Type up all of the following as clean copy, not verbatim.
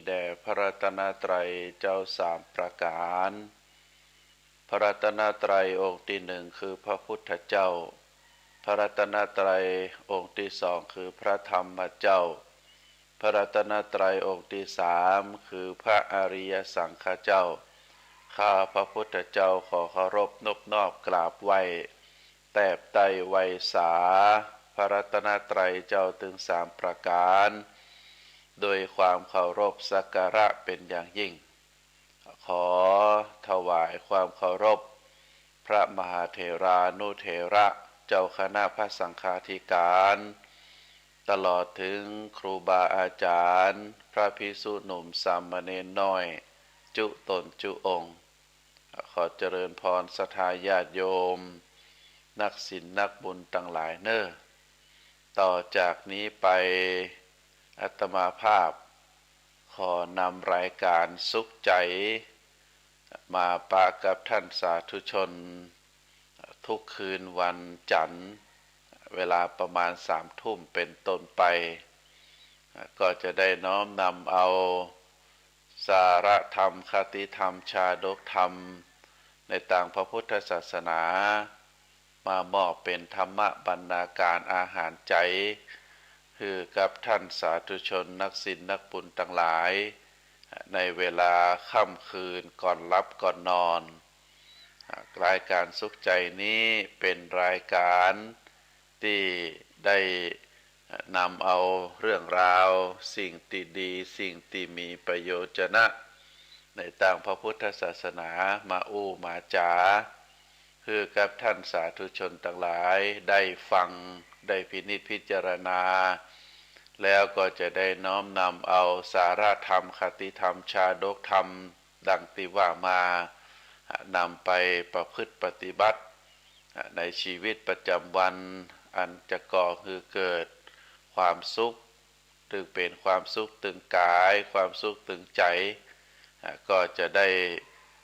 แด่พระรัตนตรัยเจ้าสามประการพระรัตนตรัยองค์ที่หนึ่งคือพระพุทธเจ้าพระรัตนตรัยองค์ที่สองคือพระธรรมเจ้าพระรัตนตรัยองค์ที่สามคือพระอริยสังฆเจ้าข้าพระพุทธเจ้าขอเคารพนบนอบกราบไหว้แทบไตรไวยสาพระรัตนตรัยเจ้าถึงสามประการโดยความเคารพสักการะเป็นอย่างยิ่งขอถวายความเคารพพระมหาเถรานุเถระเจ้าคณะพระสังฆาธิการตลอดถึงครูบาอาจารย์พระภิกษุหนุ่มสามเณรน้อยจุตนจุองค์ขอเจริญพรศรัทธาญาติโยมนักศีลนักบุญทั้งหลายเน้อต่อจากนี้ไปอาตมาภาพขอนำรายการสุขใจมาปะกับท่านสาธุชนทุกคืนวันจันทร์เวลาประมาณ3 ทุ่มเป็นต้นไปก็จะได้น้อมนำเอาสาระธรรมคติธรรมชาดกธรรมในต่างพระพุทธศาสนามามอบเป็นธรรมบรรณาการอาหารใจคือกับท่านสาธุชนนักศีลนักบุญทั้งหลายในเวลาค่ำคืนก่อนหลับก่อนนอนรายการสุขใจนี้เป็นรายการที่ได้นำเอาเรื่องราวสิ่งที่ดีสิ่งที่มีประโยชนะในต่างพระพุทธศาสนามาอู้มาจาคือกับท่านสาธุชนทั้งหลายได้ฟังได้พินิจพิจารณาแล้วก็จะได้น้อมนำเอาสาระธรรมคติธรรมชาดกธรรมดังที่ว่ามานำไปประพฤติปฏิบัติในชีวิตประจำวันอันจะก่อคือเกิดความสุขถึงเป็นความสุขตึงกายความสุขตึงใจก็จะได้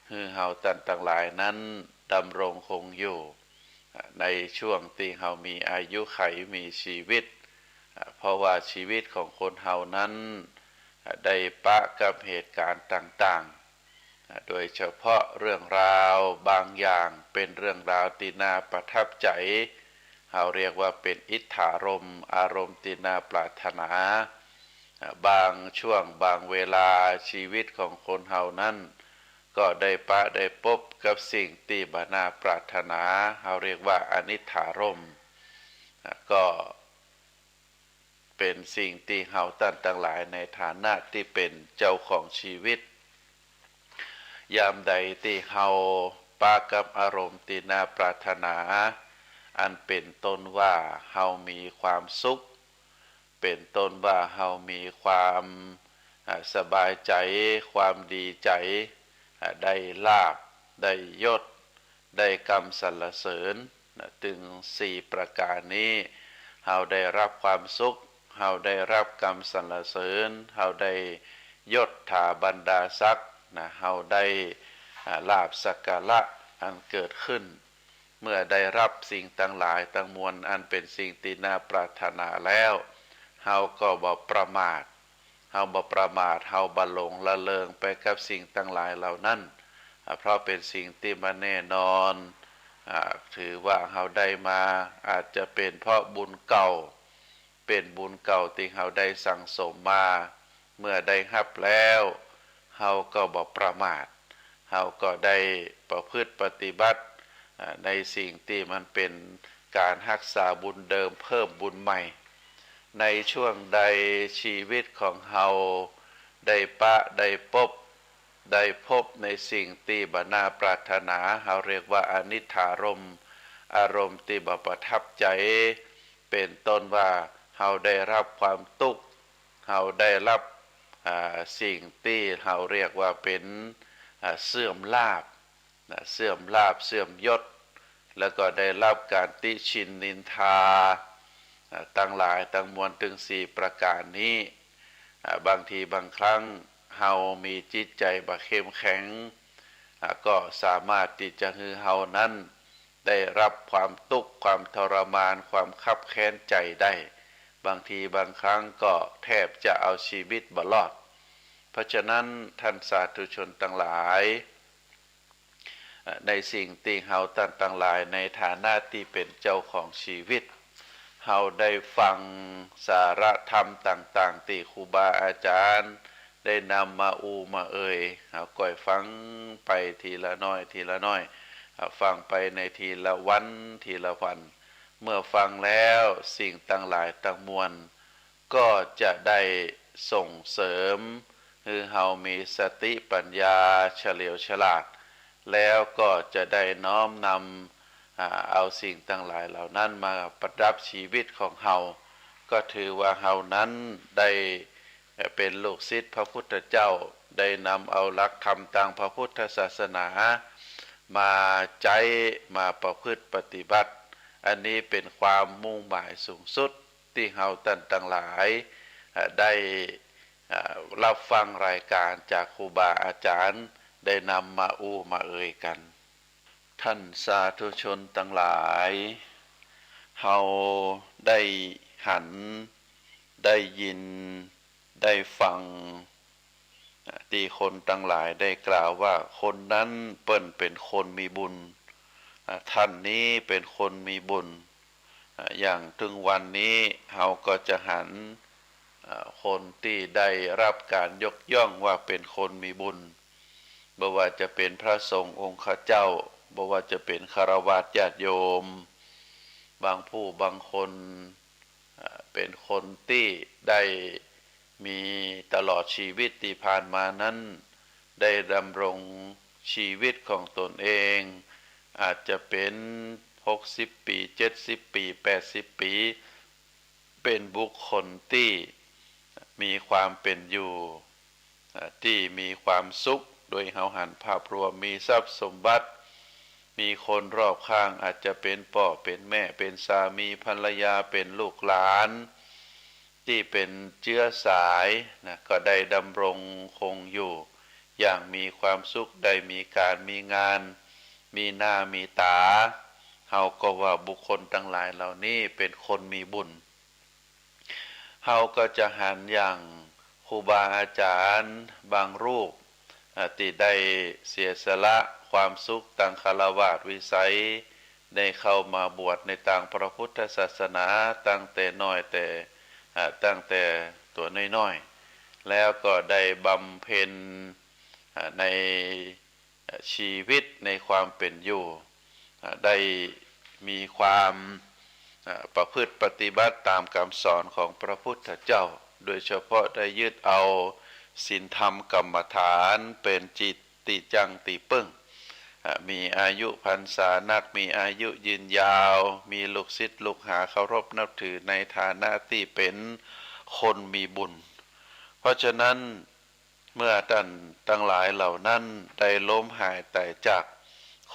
ฮือเฮาท่านทั้งหลายนั้นดำรงคงอยู่ในช่วงที่เฮามีอายุขัยมีชีวิตเพราะว่าชีวิตของคนเฮานั้นได้ปะกับเหตุการณ์ต่างๆโดยเฉพาะเรื่องราวบางอย่างเป็นเรื่องราวที่น่าประทับใจเฮาเรียกว่าเป็นอิทธารมณ์อารมณ์ที่น่าปรารถนาบางช่วงบางเวลาชีวิตของคนเฮานั้นก็ได้ปะได้พบกับสิ่งที่บ่น่าปรารถนาเฮาเรียกว่าอนิถารมณ์ก็เป็นสิ่งที่เฮาท่านทั้งหลายในฐานะที่เป็นเจ้าของชีวิตยามใดที่เฮาปะกับอารมณ์ที่น่าปรารถนาอันเป็นต้นว่าเฮามีความสุขเป็นต้นว่าเฮามีความสบายใจความดีใจได้ลาภได้ยศได้กรรมสรรเสริญถึง4ประการนี้เฮาได้รับความสุขเฮาได้รับกรรมสรรเสริญเฮาได้ยศถาบรรดาศักดิ์เฮาได้ลาภสักการะอันเกิดขึ้นเมื่อได้รับสิ่งทั้งหลายทั้งมวลอันเป็นสิ่งที่น่าปรารถนาแล้วเฮาก็บ่ประมาทเฮาบ่ประมาทเฮาบ่หลงละเลงไปกับสิ่งทั้งหลายเหล่านั้นเพราะเป็นสิ่งที่มันแน่นอนถือว่าเฮาได้มาอาจจะเป็นเพราะบุญเก่าเป็นบุญเก่าที่เฮาได้สั่งสมมาเมื่อได้รับแล้วเฮาก็บ่ประมาทเฮาก็ได้ประพฤติปฏิบัติในสิ่งที่มันเป็นการรักษาบุญเดิมเพิ่มบุญใหม่ในช่วงใดชีวิตของเฮาได้ปะได้พบในสิ่งที่บ่น่าปรารถนาเฮาเรียกว่าอนิถารมณ์อารมณ์ที่บ่ประทับใจเป็นต้นว่าเฮาได้รับความทุกข์เฮาได้รับสิ่งที่เฮาเรียกว่าเป็นเสื่อมลาภเสื่อมลาภเสื่อมยศแล้วก็ได้รับการติชินนินทาตั้งหลายตั้งมวลถึง4ประการนี้บางทีบางครั้งเฮามีจิตใจบ่เข้มแข็งก็สามารถที่จะให้เฮานั้นได้รับความทุกข์ความทรมานความคับแค้นใจได้บางทีบางครั้งก็แทบจะเอาชีวิตบ่รอด เพราะฉะนั้นท่านสาธุชนทั้งหลายในสิ่งที่เฮาท่านทั้งหลายในฐานะที่เป็นเจ้าของชีวิตเฮาได้ฟังสาระธรรมต่างๆที่ครูบาอาจารย์ได้นำมามาเอ่ยเฮาก่อยฟังไปทีละน้อยทีละน้อยฟังไปในทีละวันทีละวันเมื่อฟังแล้วสิ่งต่างหลายต่างมวลก็จะได้ส่งเสริมคือเฮามีสติปัญญาเฉลียวฉลาดแล้วก็จะได้น้อมนำเอาสิ่งต่างหลายเหล่านั้นมาประดับชีวิตของเฮาก็ถือว่าเฮานั้นได้เป็นลูกศิษย์พระพุทธเจ้าได้นำเอาหลักธรรมทางพระพุทธศาสนามาใจมาประพฤติปฏิบัติอันนี้เป็นความมุ่งหมายสูงสุดที่เฮาท่านทั้งหลายได้รับฟังรายการจากครูบาอาจารย์ได้นำมามาเอ่ยกันท่านสาธุชนทั้งหลายเฮาได้หันได้ยินได้ฟังที่คนทั้งหลายได้กล่าวว่าคนนั้นเปิ้นเป็นคนมีบุญท่านนี้เป็นคนมีบุญอย่างถึงวันนี้เฮาก็จะหันคนที่ได้รับการยกย่องว่าเป็นคนมีบุญบ่ว่าจะเป็นพระสงฆ์องค์ข้าเจ้าบ่ว่าจะเป็นฆราวาสญาติโยมบางผู้บางคนเป็นคนที่ได้มีตลอดชีวิตที่ผ่านมานั้นได้ดำรงชีวิตของตนเองอาจจะเป็น60 ปี70 ปี80 ปีเป็นบุคคลที่มีความเป็นอยู่ที่มีความสุขโดยเฮาหันภาพรวมมีทรัพย์สมบัติมีคนรอบข้างอาจจะเป็นพ่อเป็นแม่เป็นสามีภรรยาเป็นลูกหลานที่เป็นเชื้อสายก็ได้ดำรงคงอยู่อย่างมีความสุขได้มีการมีงานมีหน้ามีตาเฮาก็ว่าบุคคลทั้งหลายเหล่านี้เป็นคนมีบุญเฮาก็จะหันอย่างครูบาอาจารย์บางรูปที่ได้เสียสละความสุขทางฆราวาสวิสัยได้เข้ามาบวชในทางพระพุทธศาสนาตั้งแต่น้อยตั้งแต่ตัวน้อยๆแล้วก็ได้บำเพ็ญในชีวิตในความเป็นอยู่ได้มีความประพฤติปฏิบัติตามคำสอนของพระพุทธเจ้าโดยเฉพาะได้ยึดเอาศีลธรรมกรรมฐานเป็นจิตติจังติปึ้งมีอายุพรรษานักมีอายุยืนยาวมีลูกศิษย์ลูกหาเคารพนับถือในฐานะที่เป็นคนมีบุญเพราะฉะนั้นเมื่อท่านทั้งหลายเหล่านั้นได้ล้มหายตายจาก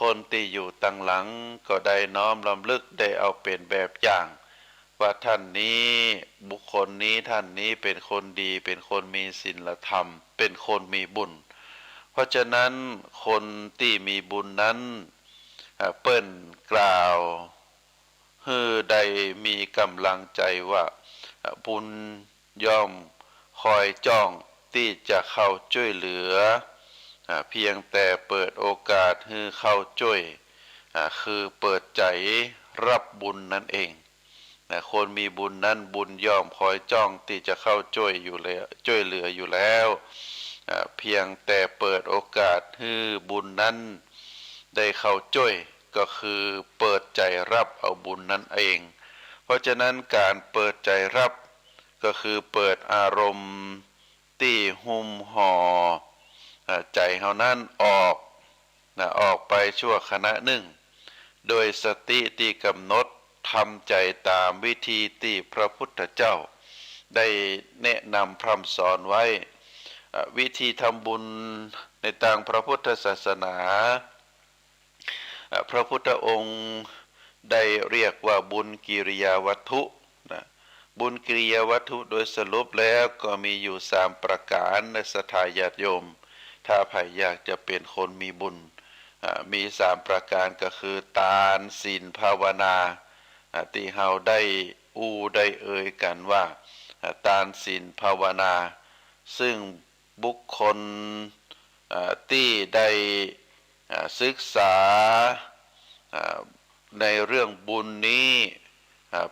คนที่อยู่ตั้งหลังก็ได้น้อมรำลึกได้เอาเป็นแบบอย่างว่าท่านนี้บุคคลนี้ท่านนี้เป็นคนดีเป็นคนมีศีลธรรมเป็นคนมีบุญเพราะฉะนั้นคนที่มีบุญนั้นเปิ้นกล่าวฮือได้มีกำลังใจว่าบุญย่อมคอยจ้องที่จะเข้าช่วยเหลือเพียงแต่เปิดโอกาสให้เข้าช่วยคือเปิดใจรับบุญนั่นเองคนมีบุญนั้นบุญย่อมคอยจ้องที่จะเข้าช่วยอยู่แล้วช่วยเหลืออยู่แล้วเพียงแต่เปิดโอกาสให้บุญนั้นได้เข้าช่วยก็คือเปิดใจรับเอาบุญนั้นเองเพราะฉะนั้นการเปิดใจรับก็คือเปิดอารมณ์ที่หุ้มห่อใจเฮานั้นออกไปชั่วขณะหนึ่งโดยสติที่กำหนดทำใจตามวิธีที่พระพุทธเจ้าได้แนะนำพร่ำสอนไว้วิธีทำบุญในทางพระพุทธศาสนาพระพุทธองค์ได้เรียกว่าบุญกิริยาวัตถุบุญกิริยาวัตถุโดยสรุปแล้วก็มีอยู่3ประการในศรัทธาญาติโยมถ้าใครอยากจะเป็นคนมีบุญมี3ประการก็คือทานศีลภาวนาที่เฮาได้ได้เอ่ยกันว่าทานศีลภาวนาซึ่ง บุคคลที่ได้ศึกษาในเรื่องบุญนี้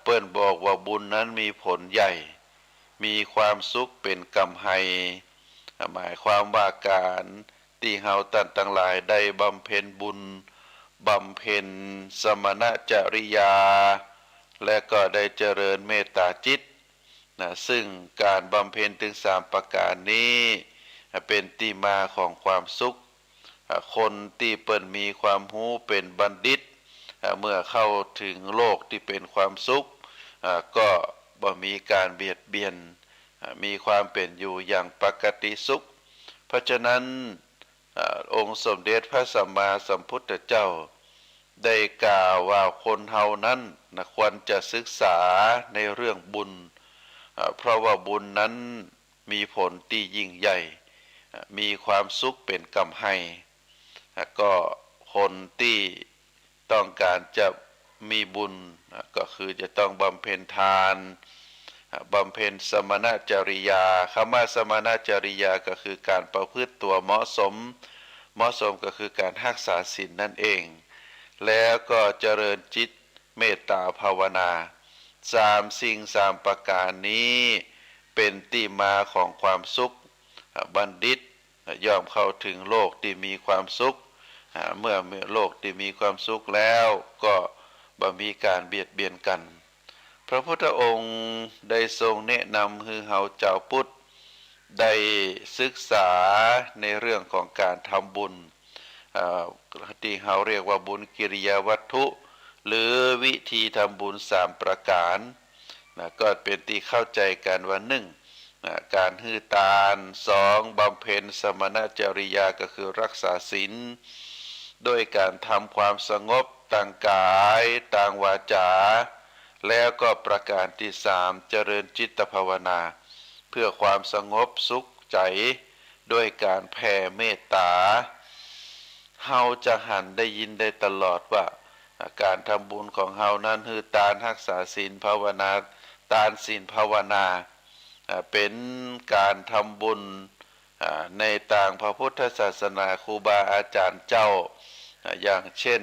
เปิ้นบอกว่าบุญนั้นมีผลใหญ่มีความสุขเป็นกำไหหมายความว่าการที่เฮาท่านทั้งหลายได้บำเพ็ญบุญบำเพ็ญสมณจริยาและก็ได้เจริญเมตตาจิตซึ่งการบำเพ็ญถึง3ประการนี้เป็นที่มาของความสุขคนที่เปิ้นมีความรู้เป็นบัณฑิตเมื่อเข้าถึงโลกที่เป็นความสุขก็บ่มีการเบียดเบียนมีความเป็นอยู่อย่างปกติสุขเพราะฉะนั้นองค์สมเด็จพระสัมมาสัมพุทธเจ้าได้กล่าวว่าคนเฮานั้นควรจะศึกษาในเรื่องบุญเพราะว่าบุญนั้นมีผลที่ยิ่งใหญ่มีความสุขเป็นกำไหก็คนที่ต้องการจะมีบุญก็คือจะต้องบำเพ็ญทานบำเพ็ญสมณจริยาคำว่าสมณจริยาก็คือการประพฤติตัวเหมาะสมก็คือการรักษาศีลนั่นเองแล้วก็เจริญจิตเมตตาภาวนาสิ่งประการนี้เป็นที่มาของความสุขบัณฑิตย่อมเข้าถึงโลกที่มีความสุขเมื่อโลกที่มีความสุขแล้วก็บ่มีการเบียดเบียนกันพระพุทธองค์ได้ทรงแนะนำให้เฮาเจ้าพุทธได้ศึกษาในเรื่องของการทำบุญที่เฮาเรียกว่าบุญกิริยาวัตถุหรือวิธีทำบุญ3ประการก็เป็นที่เข้าใจกันว่า1การให้ทาน2บำเพ็ญสมณจริยาก็คือรักษาศีลโดยการทำความสงบทางกายทางวาจาแล้วก็ประการที่3เจริญจิตภาวนาเพื่อความสงบสุขใจด้วยการแผ่เมตตาเฮาจะหันได้ยินได้ตลอดว่าการทำบุญของเฮานั้นคือทานรักษาศีลภาวนาทานศีลภาวนาเป็นการทำบุญในต่างพระพุทธศาสนาครูบาอาจารย์เจ้าอย่างเช่น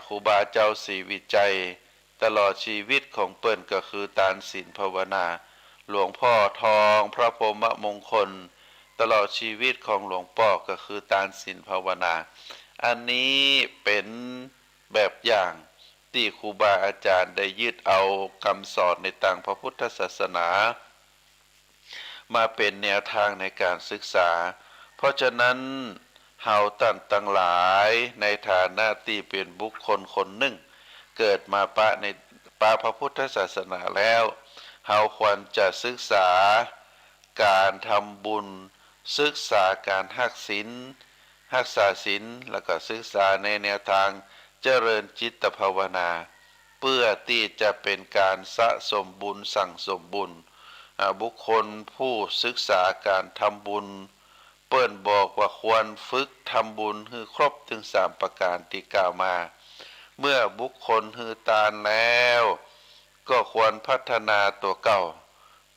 ครูบาเจ้าศรีวิจัยตลอดชีวิตของเปิ้นก็คือทานศีลภาวนาหลวงพ่อทองพระพรหมมงคลตลอดชีวิตของหลวงพ่อก็คือทานศีลภาวนาอันนี้เป็นแบบอย่างที่ครูบาอาจารย์ได้ยึดเอาคำสอนในต่างพระพุทธศาสนามาเป็นแนวทางในการศึกษาเพราะฉะนั้นเฮาตั้งหลายในฐานะที่เป็นบุคคลคนหนึ่งเกิดมาในพระพุทธศาสนาแล้วเฮาควรจะศึกษาการทำบุญศึกษาการรักษาศีลแล้วก็ศึกษาในแนวทางเจริญจิตภาวนาเพื่อที่จะเป็นการสะสมบุญสั่งสมบุญบุคคลผู้ศึกษาการทำบุญเปิ้นบอกว่าควรฝึกทำบุญให้ครบถึง3ประการที่กล่าวมาเมื่อบุคคลให้ทานแล้วก็ควรพัฒนาตัวเก่า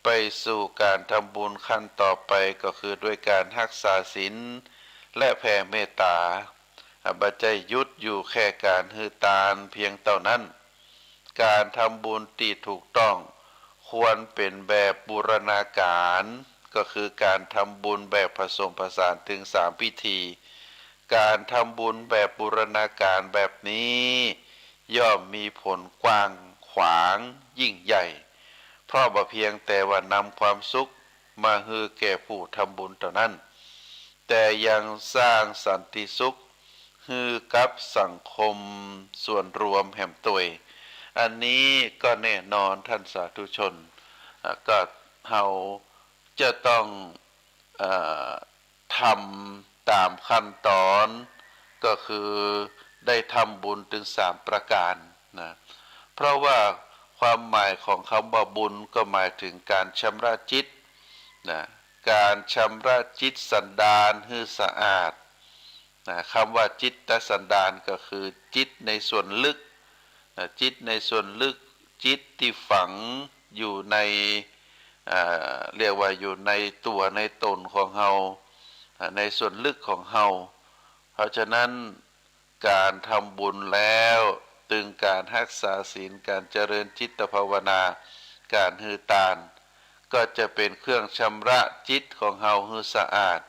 ไปสู่การทำบุญขั้นต่อไปก็คือด้วยการรักษาศีลและแผ่เมตตาบ่ใจยุดอยู่แค่การให้ทานเพียงเท่านั้นการทำบุญที่ถูกต้องควรเป็นแบบบูรณาการก็คือการทำบุญแบบผสมผสานถึง3พิธีการทำบุญแบบบูรณาการแบบนี้ย่อมมีผลกว้างขวางยิ่งใหญ่เพราะบ่เพียงแต่ว่านำความสุขมาให้แก่ผู้ทำบุญเท่านั้นแต่ยังสร้างสันติสุขให้กับสังคมส่วนรวมแห่งตัวอันนี้ก็แน่นอนท่านสาธุชนก็เฮาจะต้องทำตามขั้นตอนก็คือได้ทำบุญถึง3ประการนะเพราะว่าความหมายของคำว่าบุญก็หมายถึงการชำระจิตนะการชำระจิตสันดานให้สะอาดนะคำว่าจิตตสันดานก็คือจิตในส่วนลึกจิตในส่วนลึกจิตที่ฝังอยู่ในเรียกว่าอยู่ในตัวในตนของเฮา ในส่วนลึกของเฮาเพราะฉะนั้นการทำบุญแล้วตึงการรักษาศีลการเจริญจิตภาวนาการฮือตานก็จะเป็นเครื่องชำระจิตของเฮาให้สะอาด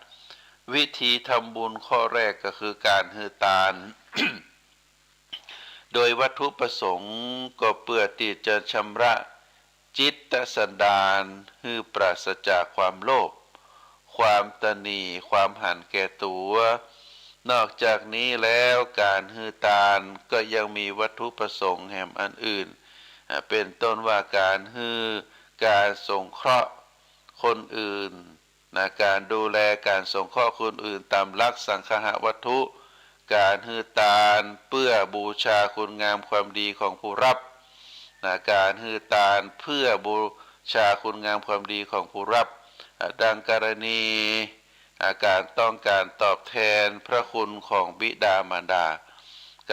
วิธีทำบุญข้อแรกก็คือการฮือตาน โดยวัตถุประสงค์ก็เพื่อที่จะชำระจิตสันดานให้ปราศจากความโลภความตณีความหันแก่ตัวนอกจากนี้แล้วการฮือตานก็ยังมีวัตถุประสงค์แห่งอันอื่นเป็นต้นว่าการฮือการสงเคราะห์คนอื่นการดูแลการสงเคราะห์คนอื่นตามหลักสังฆะวัตถุการฮือตานเพื่อบูชาคุณงามความดีของผู้รับการฮือตานเพื่อบูชาคุณงามความดีของผู้รับดังกรณีการต้องการตอบแทนพระคุณของบิดามารดา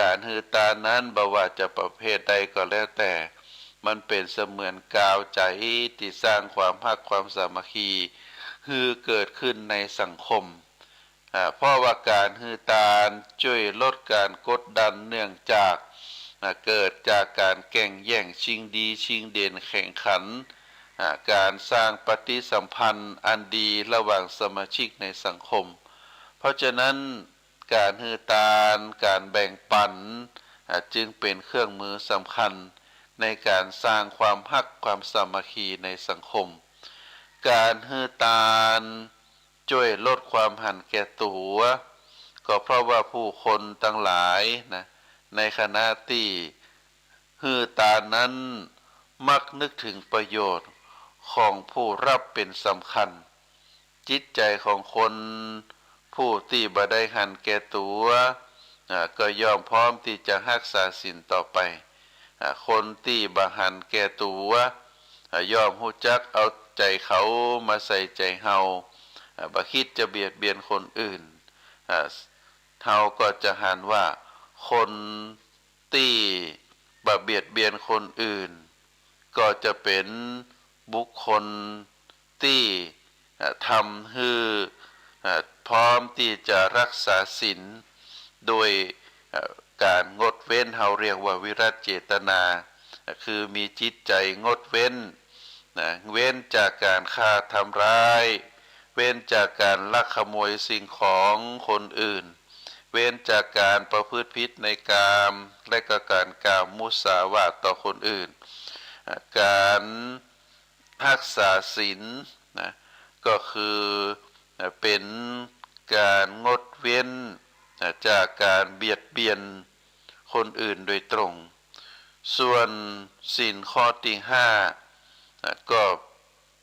การฮือตานนั้นบ่ว่าจะประเภทใดก็แล้วแต่มันเป็นเสมือนกาวใจที่สร้างความรักความสามัคคีคือเกิดขึ้นในสังคมเพราะว่าการฮือตานช่วยลดการกดดันเนื่องจากเกิดจากการแข่งแย่งชิงดีชิงเด่นแข่งขันการสร้างปฏิสัมพันธ์อันดีระหว่างสมาชิกในสังคมเพราะฉะนั้นการฮือตานการแบ่งปันจึงเป็นเครื่องมือสำคัญในการสร้างความรักความสามัคคีในสังคมการฮือตานช่วยลดความหันแก่ตัวก็เพราะว่าผู้คนทั้งหลายในขณะที่ฮือตานนั้นมักนึกถึงประโยชน์ของผู้รับเป็นสำคัญจิตใจของคนผู้ที่บ่ได้หันแก่ตัวก็ย่อมพร้อมที่จะรักษาศีลต่อไปคนที่บ่หันแก่ตัวย่อมรู้จักเอาใจเขามาใส่ใจเฮาบ่คิดจะเบียดเบียนคนอื่นเฮาก็จะหันว่าคนที่บ่เบียดเบียนคนอื่นก็จะเป็นบุคคลที่ทำให้พร้อมที่จะรักษาศีลโดยการงดเว้นเฮาเรียกว่าวิรัตเจตนาคือมีจิตใจงดเว้นเว้นจากการฆ่าทำร้ายเว้นจากการลักขโมยสิ่งของคนอื่นเว้นจากการประพฤติผิดในกามและก็การกล่าวมุสาวาทต่อคนอื่นการรักษาศีลก็คือเป็นการงดเว้นจากการเบียดเบียนคนอื่นโดยตรงส่วนศีลข้อที่5ก็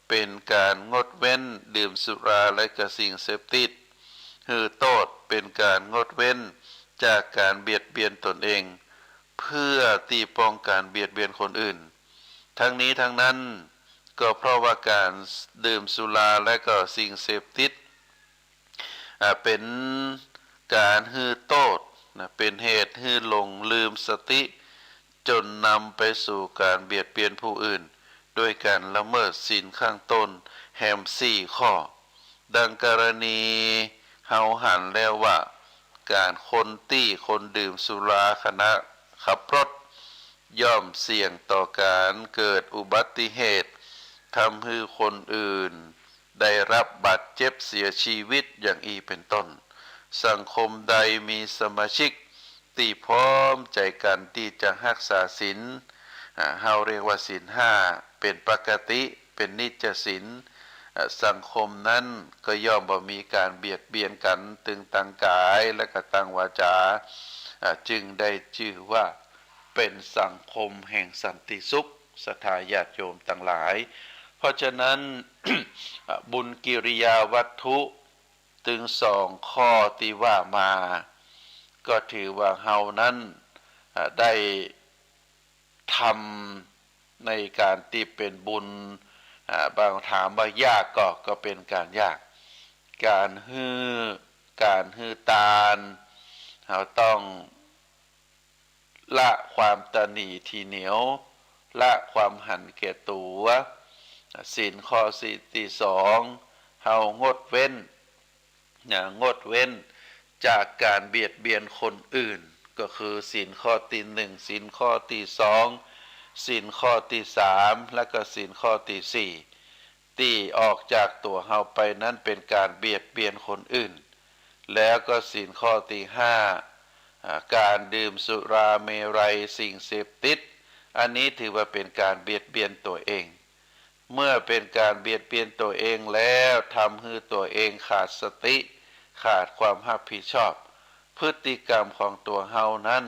เป็นการงดเว้นดื่มสุราและก็สิ่งเสพติดคือโทษเป็นการงดเว้นจากการเบียดเบียนตนเองเพื่อที่ป้องกันเบียดเบียนคนอื่นทั้งนี้ทั้งนั้นก็เพราะว่าการดื่มสุราและก็สิ่งเสพติดเป็นการฮือโทษเป็นเหตุให้หลงลืมสติจนนำไปสู่การเบียดเบียนผู้อื่นโดยการละเมิดศีลข้างต้นแห่ง4ข้อดังกรณีเฮาหันแล้วว่าการคนดื่มสุราขณะขับรถย่อมเสี่ยงต่อการเกิดอุบัติเหตุทำให้คนอื่นได้รับบาดเจ็บเสียชีวิตอย่างอีเป็นต้นสังคมใดมีสมาชิกที่พร้อมใจกันที่จะรักษาศีลเฮาเรียกว่าศีล5เป็นปกติเป็นนิจศีลสังคมนั้นก็ย่อมบ่มีการเบียดเบียนกันตึงตังกายและก็ตังวาจาจึงได้ชื่อว่าเป็นสังคมแห่งสันติสุขศรัทธาญาติโยมทั้งหลายเพราะฉะนั้น บุญกิริยาวัตถุถึง2ข้อที่ว่ามาก็ถือว่าเฮานั้นได้ทำในการที่เป็นบุญบางถามว่ายากก็เป็นการยากการฮือตานเราต้องละความตนีทีเหนียวละความหันแก่ตัวศีลข้อที่2เฮางดเว้น งดเว้นจากการเบียดเบียนคนอื่นก็คือศีลข้อที่หนึ่งศีลข้อที่สองศีลข้อที่สามและก็ศีลข้อที่สี่ที่ออกจากตัวเฮาไปนั้นเป็นการเบียดเบียนคนอื่นแล้วก็ศีลข้อที่ห้าการดื่มสุราเมรัยสิ่งเสพติดอันนี้ถือว่าเป็นการเบียดเบียนตัวเองเมื่อเป็นการเบียดเบียนตัวเองแล้วทำให้ตัวเองขาดสติขาดความรับผิดชอบพฤติกรรมของตัวเฮานั้น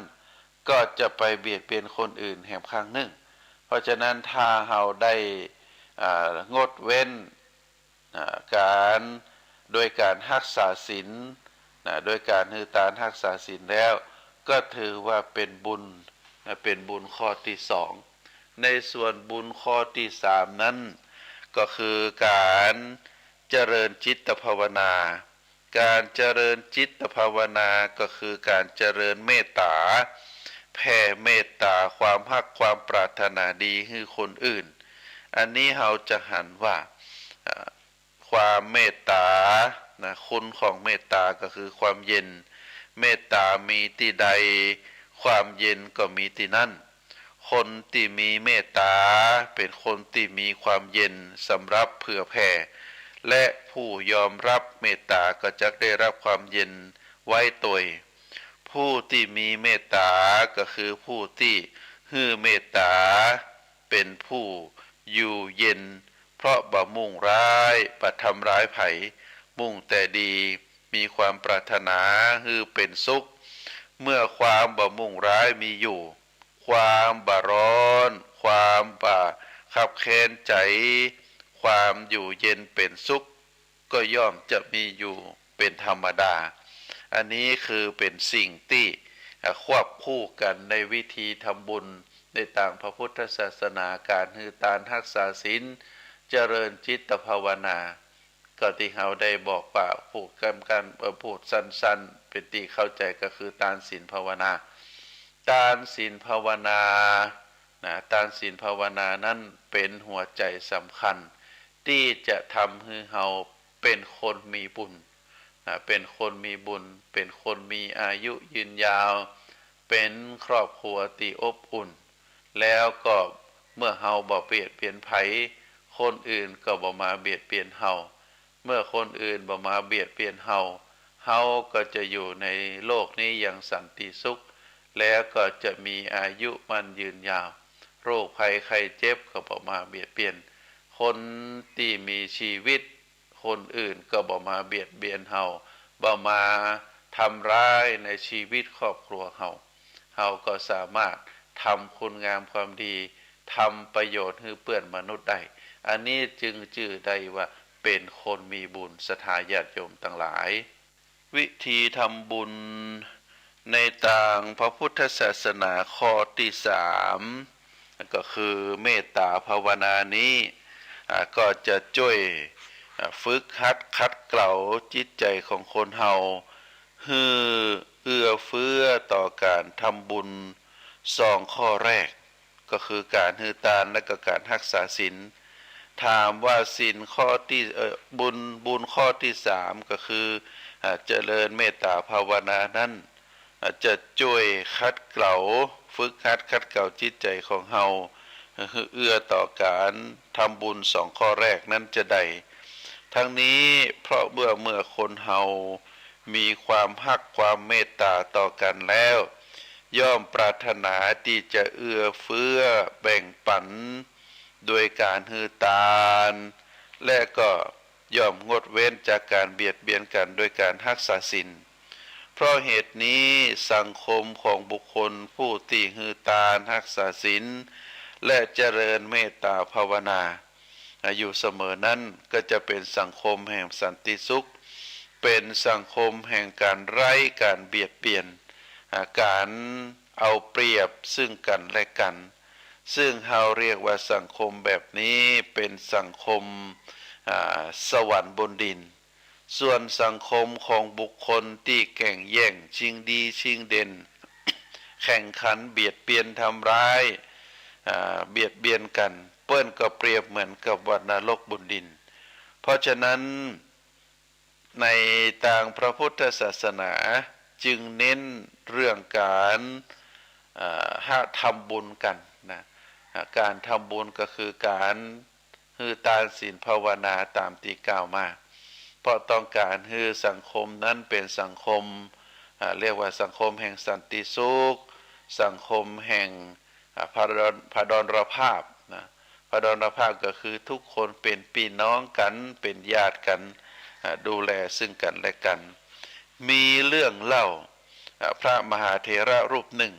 ก็จะไปเบียดเบียนคนอื่นแห่งข้างหนึ่งเพราะฉะนั้นถ้าเฮาได้งดเว้นการโดยการรักษาศีลโดยการฮือตานรักษาศีลแล้วก็ถือว่าเป็นบุญเป็นบุญข้อที่สองในส่วนบุญข้อที่สามนั้นก็คือการเจริญจิตภาวนาการเจริญจิตภาวนาก็คือการเจริญเมตตาแผ่เมตตาความรักความปรารถนาดีให้คนอื่นอันนี้เราจะหันว่าความเมตตาคุณของเมตตาก็คือความเย็นเมตตามีที่ใดความเย็นก็มีที่นั่นคนที่มีเมตตาเป็นคนที่มีความเย็นสำหรับเผื่อแผ่และผู้ยอมรับเมตตาก็จะได้รับความเย็นไว้ตัวผู้ที่มีเมตตาก็คือผู้ที่ฮื้อเมตตาเป็นผู้อยู่เย็นเพราะบ่มุ่งร้ายบ่ทำร้ายไผมุ่งแต่ดีมีความปรารถนาฮื้อเป็นสุขเมื่อความบ่มุ่งร้ายมีอยู่ความบ่ร้อนความบ่ขับแค้นใจความอยู่เย็นเป็นสุขก็ย่อมจะมีอยู่เป็นธรรมดาอันนี้คือเป็นสิ่งที่ควบคู่กันในวิธีทำบุญในต่างพระพุทธศาสนาการฮือตานรักษาศีลเจริญจิตภาวนาก็ที่เราได้บอกว่าพูดกันพูดสั้นๆเป็นที่เข้าใจก็คือตานศีลภาวนาตานศีลภาวนาตานศีลภาวนานั้นเป็นหัวใจสำคัญที่จะทำให้เราเป็นคนมีบุญเป็นคนมีบุญเป็นคนมีอายุยืนยาวเป็นครอบครัวที่อบอุ่นแล้วก็เมื่อเฮาบ่เบียดเบียนไผคนอื่นก็บ่มาเบียดเบียนเฮาเมื่อคนอื่นบ่มาเบียดเบียนเฮาเฮาก็จะอยู่ในโลกนี้อย่างสันติสุขแล้วก็จะมีอายุมันยืนยาวโรคภัยไข้เจ็บก็บ่มาเบียดเบียนคนที่มีชีวิตคนอื่นก็บ่มาเบียดเบียนเฮาบ่มาทำร้ายในชีวิตครอบครัวเฮาก็สามารถทำคุณงามความดีทำประโยชน์ให้เพื่อนมนุษย์ได้อันนี้จึงชื่อได้ว่าเป็นคนมีบุญศรัทธาญาติโยมทั้งหลายวิธีทำบุญในต่างพระพุทธศาสนาข้อที่สามก็คือเมตตาภาวนานี้ก็จะช่วยฝึกหัดขัดเกลาจิตใจของคนเฮาให้เอื้อเฟื้อต่อการทำบุญสองข้อแรกก็คือการฮือตานและก็การรักษาศีลถามว่าศีลข้อที่บุญข้อที่สามก็คือเจริญเมตตาภาวนานั้นจะช่วยขัดเกลาฝึกหัดขัดเกลาจิตใจของเฮาเอื้อต่อการทำบุญสองข้อแรกนั้นจะได้ทั้งนี้เพราะเมื่อคนเฮามีความฮักความเมตตาต่อกันแล้วย่อมปรารถนาที่จะเอื้อเฟื้อแบ่งปันโดยการฮือตานและก็ย่อมงดเว้นจากการเบียดเบียนกันโดยการรักษาศีลเพราะเหตุนี้สังคมของบุคคลผู้ที่ฮือตานรักษาศีลและเจริญเมตตาภาวนาอยู่เสมอนั้นก็จะเป็นสังคมแห่งสันติสุขเป็นสังคมแห่งการไร้การเบียดเบียนการเอาเปรียบซึ่งกันและกันซึ่งเราเรียกว่าสังคมแบบนี้เป็นสังคมสวรรค์บนดินส่วนสังคมของบุคคลที่แข่งแย่งชิงดีชิงเด่นแข่งขันเบียดเบียนทำร้ายเบียดเบียนกันเปิ้นก็เปรียบเหมือนกับวัฏนรกบนดินเพราะฉะนั้น ในทางพระพุทธศาสนาจึงเน้นเรื่องการทำบุญกันนะการทำบุญก็คือการฮือทานศีลภาวนาตามที่กล่าวมาเพราะต้องการให้สังคมนั้นเป็นสังคมเรียกว่าสังคมแห่งสันติสุขสังคมแห่งพดลภาพนะพดลภาพก็คือทุกคนเป็นพี่น้องกันเป็นญาติกันดูแลซึ่งกันและกันมีเรื่องเล่าพระมหาเถระรูปหนึ่ง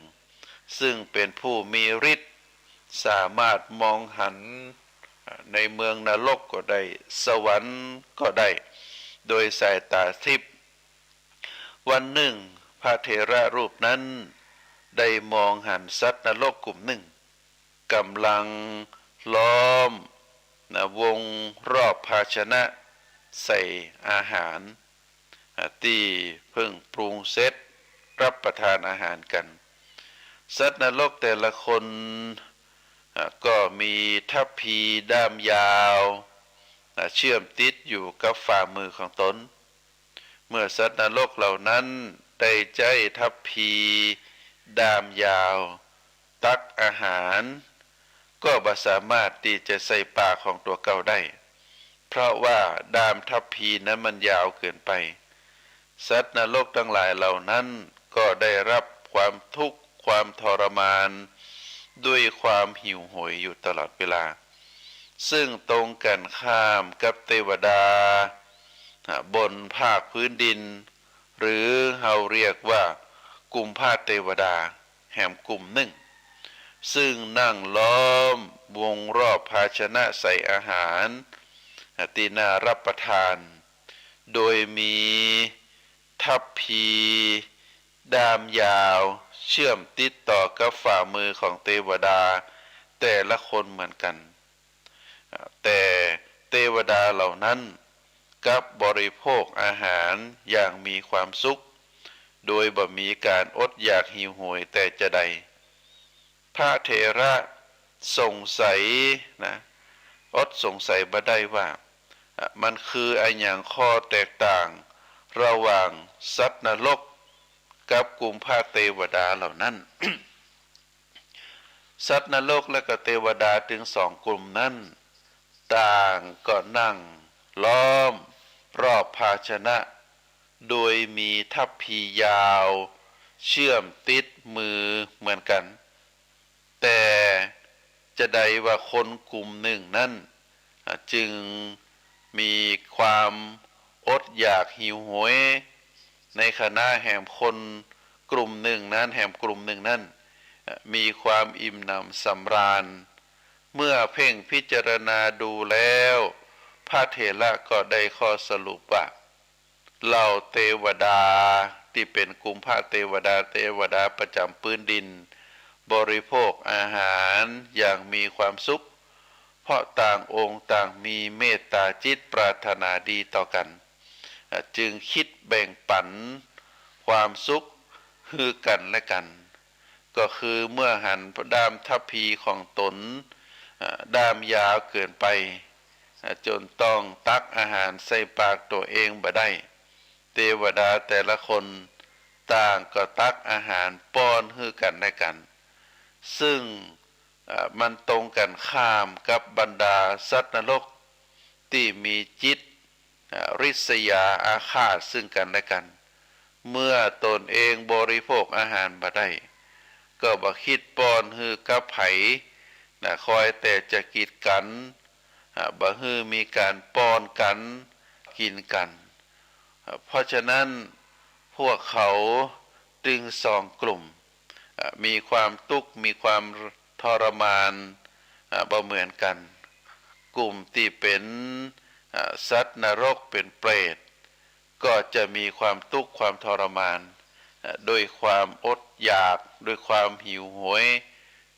ซึ่งเป็นผู้มีฤทธิ์สามารถมองหันในเมืองนรกก็ได้สวรรค์ก็ได้โดยสายตาทิพย์วันหนึ่งพระเถระรูปนั้นได้มองหันสัตว์นรกกลุ่มหนึ่งกำลังล้อมวงรอบภาชนะใส่อาหารที่เพิ่งปรุงเสร็จรับประทานอาหารกันสัตว์นรกแต่ละคนก็มีทัพพีด้ามยาวเชื่อมติดอยู่กับฝ่ามือของตนเมื่อสัตว์นรกเหล่านั้นได้ใจทัพพีด้ามยาวตักอาหารก็บ่สามารถที่จะใส่ปากของตัวเก่าได้เพราะว่าด้ามทัพพีนั้นมันยาวเกินไปสัตว์นรกทั้งหลายเหล่านั้นก็ได้รับความทุกข์ความทรมานด้วยความหิวโหยอยู่ตลอดเวลาซึ่งตรงกันข้ามกับเทวดาบนภาคพื้นดินหรือเฮาเรียกว่ากลุ่มภาคเทวดาแห่งกลุ่มหนึ่งซึ่งนั่งล้อมวงรอบภาชนะใส่อาหารที่น่ารับประทานโดยมีทัพพีด้ามยาวเชื่อมติดต่อกับฝ่ามือของเทวดาแต่ละคนเหมือนกันแต่เทวดาเหล่านั้นกับบริโภคอาหารอย่างมีความสุขโดยบ่มีการอดอยากหิวโหยแต่จะใดพระเถระสงสัยนะสงสัยบ่ได้ว่ามันคือไอ้อย่างข้อแตกต่างระหว่างสัตว์นรกกับกลุ่มภาคเทวดาเหล่านั้น สัตว์นรกและก็เทวดาถึงสองกลุ่มนั้นต่างก็นั่งล้อมรอบภาชนะโดยมีทัพพียาวเชื่อมติดมือเหมือนกันแต่จะใดว่าคนกลุ่มหนึ่งนั้นจึงมีความอดอยากหิวโหยในขณะแห่งคนกลุ่มหนึ่งนั้นมีความอิ่มหนำสำราญเมื่อเพ่งพิจารณาดูแล้วพระเถระก็ได้ข้อสรุปว่าเหล่าเทวดาที่เป็นกลุ่มพระเทวดาประจำพื้นดินบริโภคอาหารอย่างมีความสุขเพราะต่างองค์ต่างมีเมตตาจิตปรารถนาดีต่อกันจึงคิดแบ่งปันความสุขคือกันและกันก็คือเมื่อหันด้ามทัพพีของตนด้ามยาวเกินไปจนต้องตักอาหารใส่ปากตัวเองบ่ได้เทวดาแต่ละคนต่างก็ตักอาหารป้อนให้กันและกันซึ่งมันตรงกันข้ามกับบรรดาสัตว์นรกที่มีจิตริษยาอาฆาตซึ่งกันและกันเมื่อตนเองบริโภคอาหารบ่ได้ก็บ่คิดป้อนให้กับไผคอยแต่จะกีดกันบ่ให้มีการป้อนกันกินกันเพราะฉะนั้นพวกเขาจึงสองกลุ่มมีความทุกข์มีความทรมานบ่เหมือนกันกลุ่มที่เป็นสัตว์นรกเป็นเปรตก็จะมีความทุกข์ความทรมานด้วยความอดอยากด้วยความหิวโหย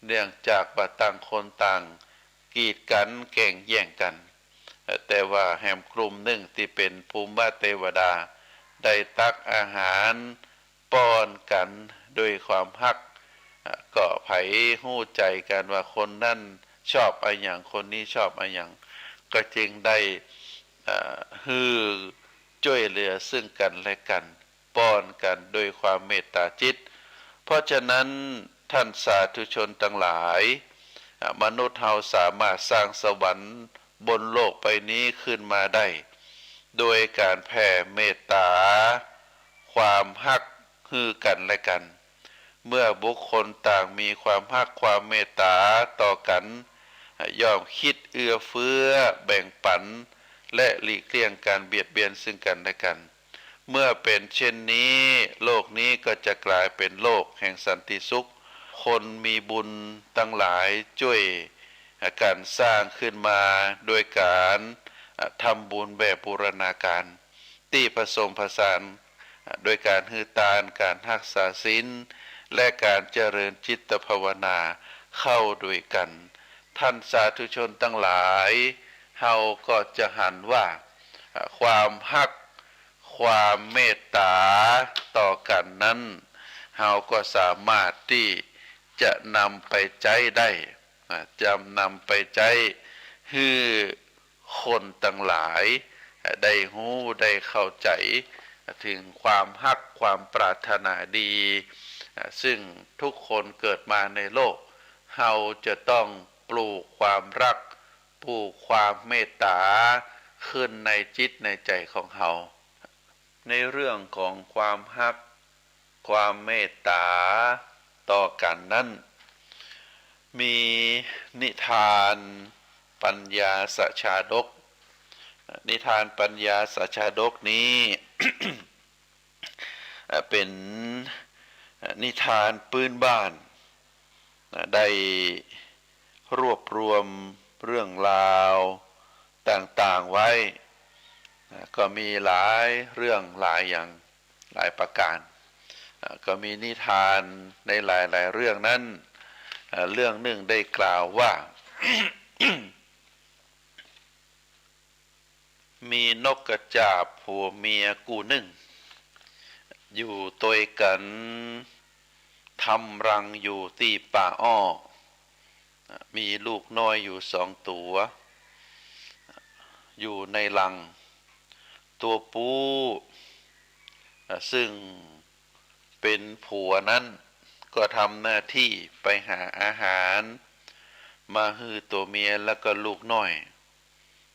เนื่องจากว่าต่างคนต่างกีดกันแข่งแย่งกันแต่ว่าแห่งกลุ่มหนึ่งที่เป็นภูมิเทวดาได้ตักอาหารป้อนกันด้วยความฮักก็ไผหู้ใจกันว่าคนนั่นชอบอะไรอย่างคนนี้ชอบอะไรอย่างก็จึงได้ฮือ ช่วยเหลือซึ่งกันและกันป้อนกันโดยความเมตตาจิตเพราะฉะนั้นท่านสาธุชนทั้งหลายมนุษย์เฮาสามารถสร้างสวรรค์บนโลกใบนี้ขึ้นมาได้โดยการแผ่เมตตาความฮักฮือกันและกันเมื่อบุคคลต่างมีความฮักความเมตตาต่อกันย่อมคิดเอื้อเฟื้อแบ่งปันและหลีกเลี่ยงการเบียดเบียนซึ่งกันและกันเมื่อเป็นเช่นนี้โลกนี้ก็จะกลายเป็นโลกแห่งสันติสุขคนมีบุญตั้งหลายช่วยการสร้างขึ้นมาโดยการทำบุญแบบบูรณาการที่ผสมผสานโดยการฮือตานการรักษาศีลและการเจริญจิตภาวนาเข้าด้วยกันท่านสาธุชนทั้งหลายเฮาก็จะหันว่าความฮักความเมตตาต่อกันนั้นเฮาก็สามารถที่จะนำไปใจได้จะนำไปใจให้คนทั้งหลายได้ฮู้ได้เข้าใจถึงความฮักความปรารถนาดีซึ่งทุกคนเกิดมาในโลกเฮาจะต้องปลูกความรักปลูกความเมตตาขึ้นในจิตในใจของเฮาในเรื่องของความฮักความเมตตาต่อกันนั้นมีนิทานปัญญาสชาดกนิทานปัญญาสชาดกนี้ เป็นนิทานพื้นบ้านได้รวบรวมเรื่องราวต่างๆไว้ก็มีหลายเรื่องหลายอย่างหลายประการก็มีนิทานในหลายๆเรื่องนั้นเรื่องหนึ่งได้กล่าวว่า มีนกกระจาบผัวเมียคู่หนึ่งอยู่ตัวยกันทำรังอยู่ที่ป่าอ้อมีลูกน้อยอยู่2 ตัวอยู่ในรังตัวปูซึ่งเป็นผัวนั้นก็ทำหน้าที่ไปหาอาหารมาให้ตัวเมียแล้วก็ลูกน้อย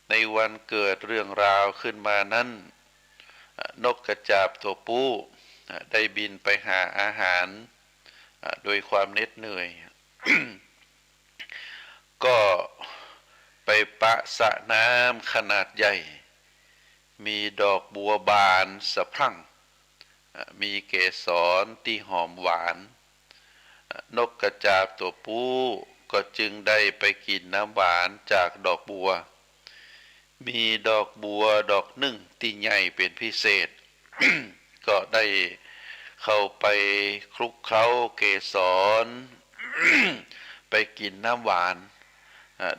ในวันเกิดเรื่องราวขึ้นมานั้นนกกระจาบตัวปูได้บินไปหาอาหารโดยความเหน็ดเหนื่อย ก็ไปปะสระน้ำขนาดใหญ่มีดอกบัวบานสะพรั่งมีเกสรที่หอมหวานนกกระจาบตัวปูก็จึงได้ไปกินน้ำหวานจากดอกบัวมีดอกบัวดอกหนึ่งที่ใหญ่เป็นพิเศษ ก็ได้เข้าไปคลุกเคล้าเกสร ไปกินน้ำหวาน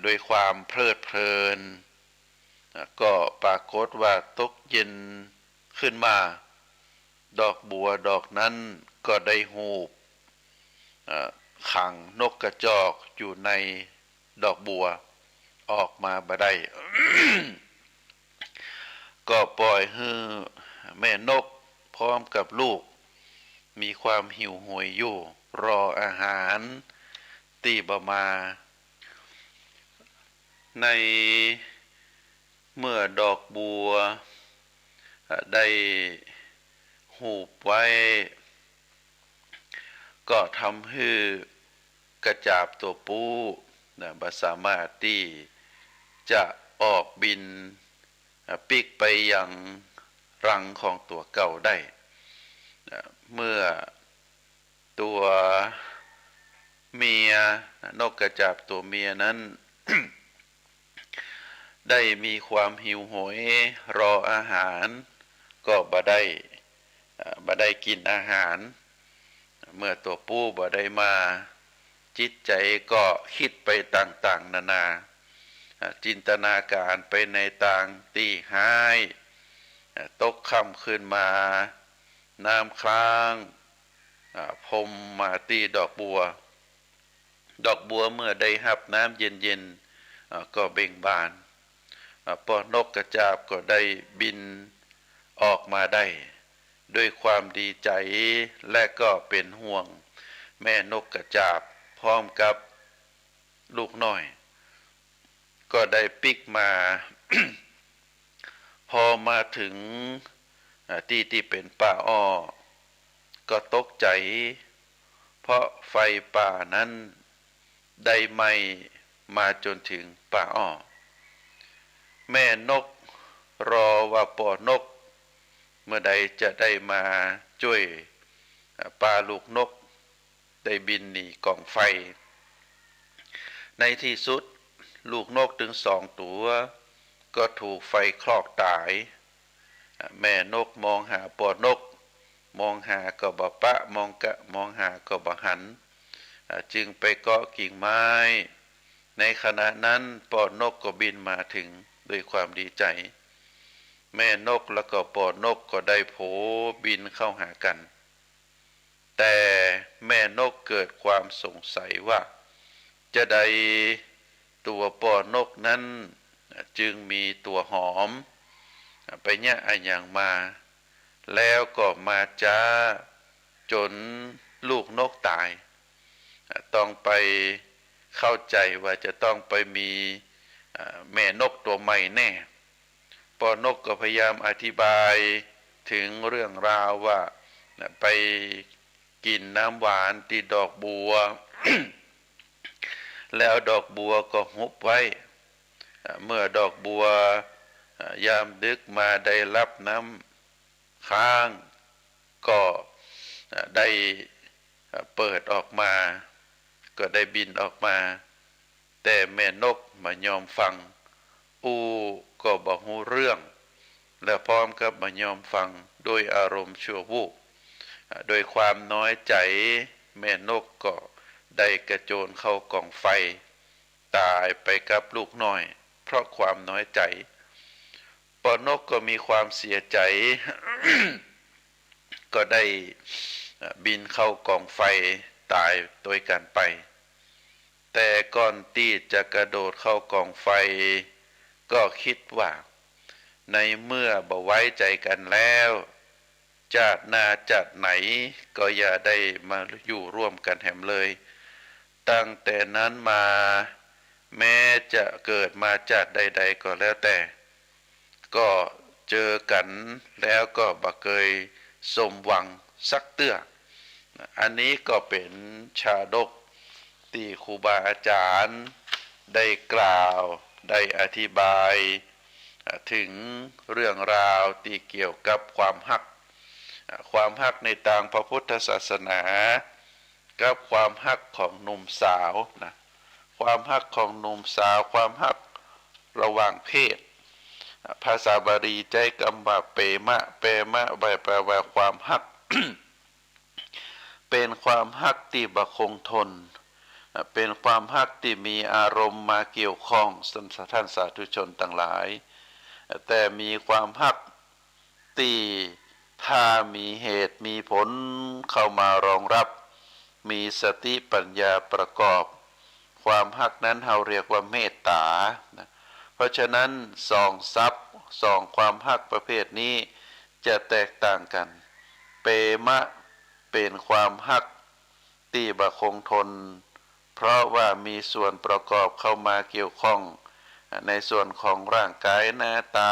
ด้วยความเพลิดเพลินก็ปรากฏว่าตกเย็นขึ้นมาดอกบัวดอกนั้นก็ได้หูบขังนกกระจอกอยู่ในดอกบัวออกมาบ่ได้ ก็ปล่อยให้แม่นกพร้อมกับลูกมีความหิวโหยอยู่รออาหารตีบมาในเมื่อดอกบัวได้หูบไว้ก็ทำให้กระจาบตัวปูบ่สามารถที่จะออกบินปีกไปยังรังของตัวเก่าได้เมื่อตัวเมียนกกระจาบตัวเมียนั้น ได้มีความหิวโหยรออาหารก็บ่ได้กินอาหารเมื่อตัวปูบ่ได้มาจิตใจก็คิดไปต่างๆนานาจินตนาการไปในต่างที่หายตกค่ำขึ้นมาน้ำค้างพรมมาตีดอกบัวเมื่อได้รับน้ำเย็นๆก็เบ่งบานพอนกกระจาบก็ได้บิน ออกมาได้ด้วยความดีใจและก็เป็นห่วงแม่นกกระจาบพร้อมกับลูกน้อยก็ได้ปิกมา พอมาถึงที่เป็นป่าอ้อก็ตกใจเพราะไฟป่านั้นได้ไหม้มาจนถึงป่าอ้อแม่นกรอว่าป่อนกเมื่อใดจะได้มาช่วยปลาลูกนกได้บินหนีกองไฟในที่สุดลูกนกถึง2 ตัวก็ถูกไฟคลอกตายแม่นกมองหาป่อนกมองหาก็บ่ปะมองหาก็บ่หันจึงไปเกาะกิ่งไม้ในขณะนั้นป่อนกก็บินมาถึงด้วยความดีใจแม่นกแล้วก็ป่อนกก็ได้โผบินเข้าหากันแต่แม่นกเกิดความสงสัยว่าจะได้ตัวป่อนกนั้นจึงมีตัวหอมไปเนี่ยอะอย่างมาแล้วก็มาจ้าจนลูกนกตายต้องไปเข้าใจว่าจะต้องไปมีแม่นกตัวใหม่แน่ป่อนกก็พยายามอธิบายถึงเรื่องราวว่าไปกินน้ำหวานที่ดอกบัว แล้วดอกบัวก็หุบไว้เมื่อดอกบัวยามดึกมาได้รับน้ำค้างก็ได้เปิดออกมาก็ได้บินออกมาแต่แม่นกมายอมฟังก็บ่ฮู้เรื่องและพร้อมกับมายอมฟังโดยอารมณ์ชั่ววูบโดยความน้อยใจแม่นกก็ได้กระโจนเข้ากองไฟตายไปกับลูกน้อยเพราะความน้อยใจป่อนกก็มีความเสียใจ ก็ได้บินเข้ากองไฟตายโดยกันไปแต่ก่อนที่จะกระโดดเข้ากองไฟก็คิดว่าในเมื่อบ่ไว้ใจกันแล้วชาติหน้าชาติไหนก็อย่าได้มาอยู่ร่วมกันแหมเลยตั้งแต่นั้นมาแม้จะเกิดมาชาติใดๆก็แล้วแต่ก็เจอกันแล้วก็บ่เคยสมหวังสักเตื้ออันนี้ก็เป็นชาดกที่ครูบาอาจารย์ได้กล่าวได้อธิบายถึงเรื่องราวที่เกี่ยวกับความฮักในทางพระพุทธศาสนากับความฮักของหนุ่มสาวนะความฮักของหนุ่มสาวความฮักระหว่างเพศภาษาบาลีใจคำว่าเปมะแปลว่าความฮัก เป็นความฮักที่บ่คงทนเป็นความฮักที่มีอารมณ์มาเกี่ยวข้องท่านสาธุชนทั้งหลายแต่มีความฮักที่ถ้ามีเหตุมีผลเข้ามารองรับมีสติปัญญาประกอบความฮักนั้นเราเรียกว่าเมตตาเพราะฉะนั้นสองความฮักประเภทนี้จะแตกต่างกันเปมะเป็นความฮักที่บ่คงทนเพราะว่ามีส่วนประกอบเข้ามาเกี่ยวข้องในส่วนของร่างกายหน้าตา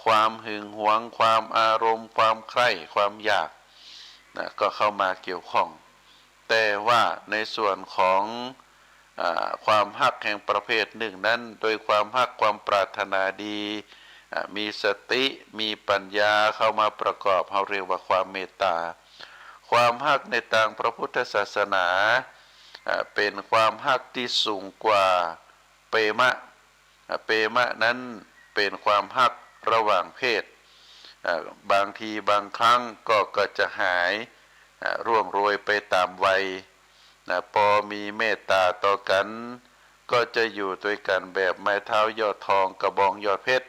ความหึงหวงความอารมณ์ความใคร่ความอยากก็เข้ามาเกี่ยวข้องแต่ว่าในส่วนของความฮักแห่งประเภทหนึ่งนั้นโดยความฮักความปรารถนาดีมีสติมีปัญญาเข้ามาประกอบเราเรียกว่าความเมตตาความฮักในทางพระพุทธศาสนาเป็นความฮักที่สูงกว่าเปมะนั้นเป็นความฮักระหว่างเพศบางทีบางครั้งก็จะหายร่วงโรยไปตามวัยพอมีเมตตาต่อกันก็จะอยู่ด้วยกันแบบไม้เท้ายอดทองกระบองยอดเพชร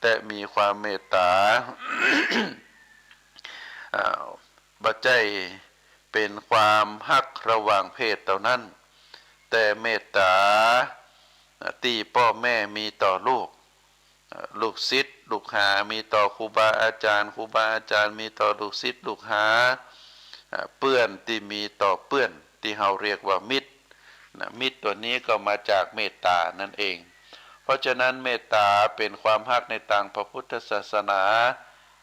แต่มีความเมตตา บัจจัยเป็นความฮักระหว่างเพศเท่านั้นแต่เมตตาที่พ่อแม่มีต่อลูกศิษย์ ลูกหามีต่อครูบาอาจารย์ครูบาอาจารย์มีต่อลูกศิษย์ลูกหาเพื่อนที่มีต่อเพื่อนที่เราเรียกว่ามิตรมิตรตัวนี้ก็มาจากเมตตานั่นเองเพราะฉะนั้นเมตตาเป็นความฮักในทางพระพุทธศาสนา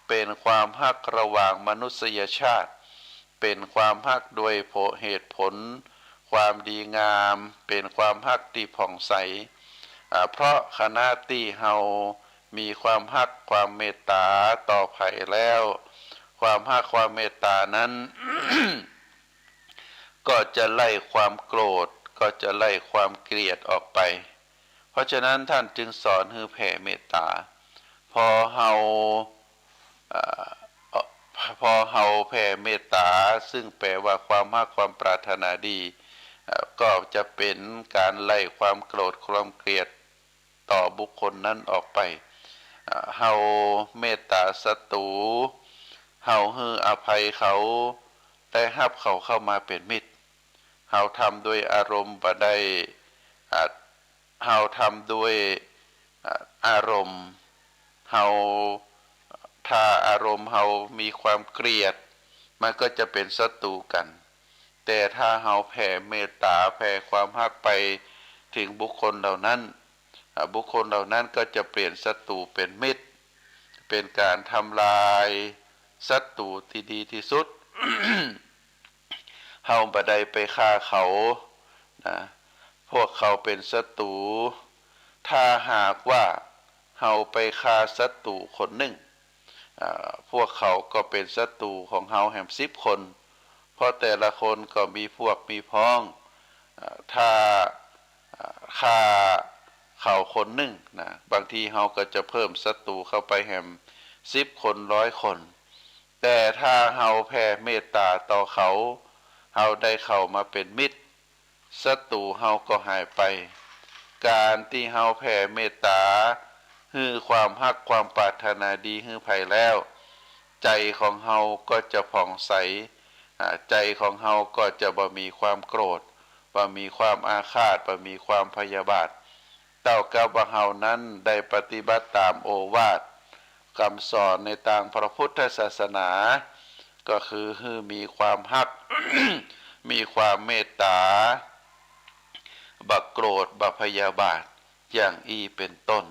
เป็นความฮักระหว่างมนุษยชาติเป็นความฮักโดยเหตุผลความดีงามเป็นความฮักที่ผ่องใสเพราะคณะที่เฮามีความฮักความเมตตาต่อไผ่แล้วความฮักความเมตตานั้น ก็จะไล่ความโกรธก็จะไล่ความเกลียดออกไปเพราะฉะนั้นท่านจึงสอนให้แผ่เมตตาพอเฮาแผ่เมตตาซึ่งแปลว่าความฮักความปรารถนาดีก็จะเป็นการไล่ความโกรธความเกลียดต่อบุคคลนั้นออกไปเฮาเมตตาศัตรูเฮาให้อภัยเขาได้รับเขาเข้ามาเป็นมิตรเฮาทำด้วยอารมณ์บ่ได้เฮาทำด้วยอารมณ์เฮาถ้าอารมณ์เฮามีความเกลียดมันก็จะเป็นศัตรูกันแต่ถ้าเฮาแผ่เมตตาแผ่ความรักไปถึงบุคคลเหล่านั้นบุคคลเหล่านั้นก็จะเปลี่ยนศัตรูเป็นมิตรเป็นการทำลายศัตรูที่ดีที่สุด เฮาบ่ได้ไปฆ่าเขานะพวกเขาเป็นศัตรูถ้าหากว่าเฮาไปฆ่าศัตรูคนหนึ่งพวกเขาก็เป็นศัตรูของเฮาแห่ง10 คนเพราะแต่ละคนก็มีพวกมีพ้องถ้าฆ่าเขาคนหนึ่งนะบางทีเฮาก็จะเพิ่มศัตรูเข้าไปแห่ง10 คน100 คนแต่ถ้าเฮาแผ่เมตตาต่อเขาเฮาได้เข้ามาเป็นมิตรศัตรูเฮาก็หายไปการที่เฮาแผ่เมตตาฮือความฮักความปรารถนาดีฮือไผแล้วใจของเฮาก็จะผ่องใสใจของเฮาก็จะบ่มีความโกรธบ่มีความอาฆาตบ่มีความพยาบาทเท่ากับว่าเฮานั้นได้ปฏิบัติตามโอวาทคำสอนในทางพระพุทธศาสนาก็คือฮือมีความฮัก มีความเมตตาบ่โกรธบ่พยาบาทอย่างอีเป็นต้น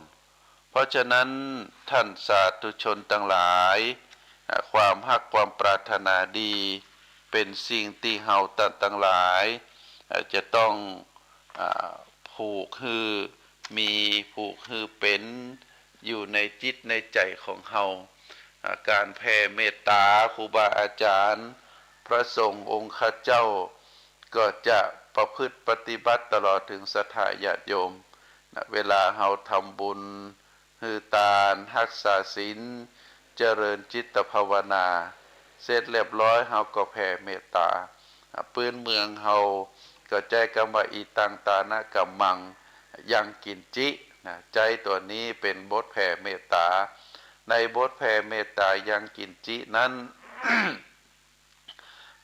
เพราะฉะนั้นท่านสาธุชนทั้งหลายความฮักความปรารถนาดีเป็นสิ่งที่เฮาทั้งหลายจะต้องผูกฮือมีผูกฮือเป็นอยู่ในจิตในใจของเฮาการแผ่เมตตาครูบาอาจารย์พระสงฆ์องค์ข้าเจ้าก็จะประพฤติปฏิบัติตลอดถึงศรัทธาญาติโยมเวลาเฮาทำบุญฮือทานรักษาศีลเจริญจิตภาวนาเสร็จเรียบร้อยเฮาก็แผ่เมตตาปืนเมืองเฮาก็ใจกรรมอีตังตานะกัมมังยังกินจิใจตัวนี้เป็นบทแผ่เมตตาในบทแผ่เมตตายังกินจินั้น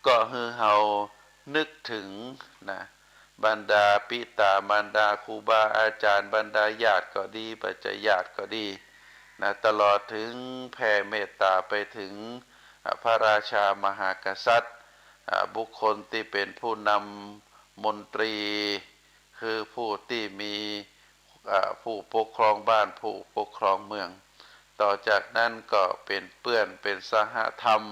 ก็คือเฮานึกถึงนะบรรดาปิตามารดาครูบาอาจารย์บรรดาญาติก็ดีปัจจัยญาติก็ดีนะตลอดถึงแผ่เมตตาไปถึงพระราชามหากษัตริย์บุคคลที่เป็นผู้นำมนตรีคือผู้ที่มีผู้ปกครองบ้านผู้ปกครองเมืองต่อจากนั้นก็เป็นเปื้อนเป็นสหธรรม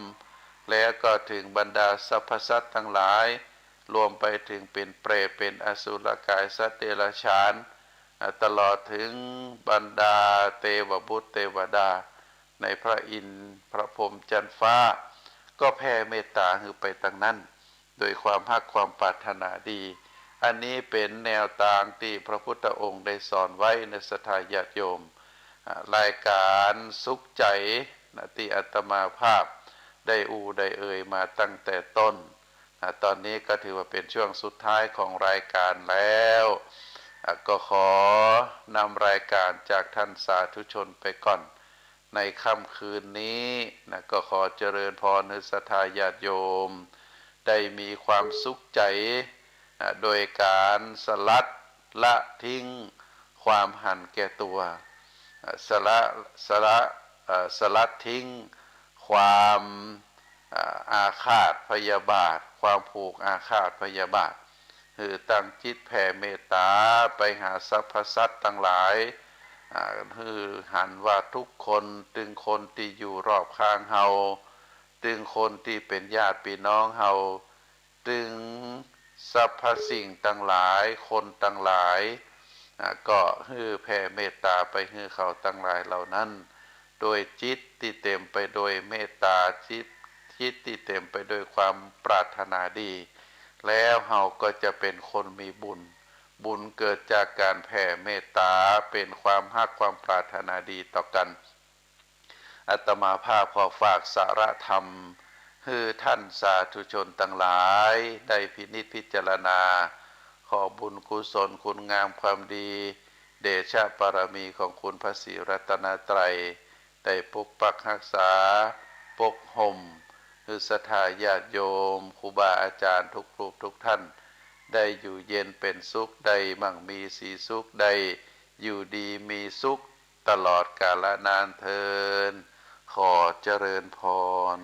แล้วก็ถึงบรรดาสรรพสัตว์ทั้งหลายรวมไปถึงเป็นเปรตเป็นอสุรกายสัตว์เดรัจฉานตลอดถึงบรรดาเทวบุตรเทวดาในพระอินทร์พระพรหมจันทร์ฟ้าก็แผ่เมตตาคือไปตั้งนั้นโดยความฮักความปรารถนาดีอันนี้เป็นแนวทางที่พระพุทธองค์ได้สอนไว้ในศรัทธาญาติโยมรายการสุขใจที่อาตมาภาพได้ได้เอ่ยมาตั้งแต่ต้นตอนนี้ก็ถือว่าเป็นช่วงสุดท้ายของรายการแล้วก็ขอนำรายการจากท่านสาธุชนไปก่อนในค่ำคืนนี้ก็ขอเจริญพรในศรัทธาญาติโยมได้มีความสุขใจโดยการสลัดละทิ้งความหันแก่ตัว สละสละสลัดทิ้งความอาฆาตพยาบาทความผูกอาฆาตพยาบาทคือตั้งจิตแผ่เมตตาไปหาสรรพสัตว์ทั้งหลายคือหันว่าทุกคนตึงคนที่อยู่รอบข้างเฮาตึงคนที่เป็นญาติพี่น้องเฮาตึงสรรพสิ่งทั้งหลายคนทั้งหลายก็ฮือแผ่เมตตาไปฮือเขาทั้งหลายเหล่านั้นโดยจิตที่เต็มไปโดยเมตตาจิตที่เต็มไปด้วยความปรารถนาดีแล้วเฮาก็จะเป็นคนมีบุญบุญเกิดจากการแผ่เมตตาเป็นความฮักความปรารถนาดีต่อกันอาตมาภาพขอฝากสาระธรรมคือท่านสาธุชนทั้งหลายได้พินิจพิจารณาขอบุญกุศลคุณงามความดีเดชะบารมีของคุณพระศรีรัตนตรัยได้ปกปักรักษาปกห่มคือศรัทธาญาติโยมครูบาอาจารย์ทุกรูปทุกท่านได้อยู่เย็นเป็นสุขได้มั่งมีสีสุขได้อยู่ดีมีสุขตลอดกาลนานเทอญขอเจริญพร